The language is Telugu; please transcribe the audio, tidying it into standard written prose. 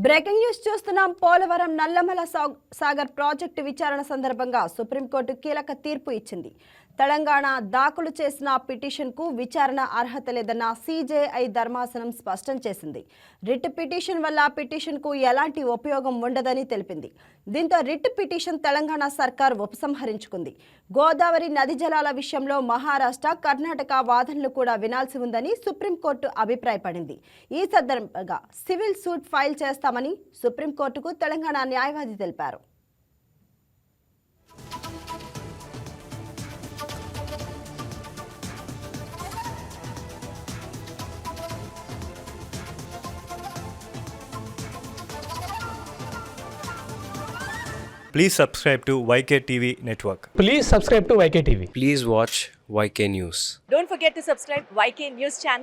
బ్రేకింగ్ న్యూస్ చూస్తున్నాం. పోలవరం నల్లమల సాగర్ ప్రాజెక్టు విచారణ సందర్భంగా సుప్రీంకోర్టు కీలక తీర్పు ఇచ్చింది. తెలంగాణ దాఖలు చేసిన పిటిషన్కు విచారణ అర్హత లేదన్న సిజేఐ ధర్మాసనం స్పష్టం చేసింది. రిట్ పిటిషన్ వల్ల పిటిషన్కు ఎలాంటి ఉపయోగం ఉండదని తెలిపింది. దీంతో రిట్ పిటిషన్ తెలంగాణ సర్కార్ ఉపసంహరించుకుంది. గోదావరి నది జలాల విషయంలో మహారాష్ట్ర, కర్ణాటక వాదనలు కూడా వినాల్సి ఉందని సుప్రీంకోర్టు అభిప్రాయపడింది. ఈ సందర్భంగా సివిల్ సూట్ ఫైల్ చేస్తామని సుప్రీంకోర్టుకు తెలంగాణ న్యాయవాది తెలిపారు. Please subscribe to YK TV Network. Please subscribe to YK TV. Please watch YK News. Don't forget to subscribe YK News channel.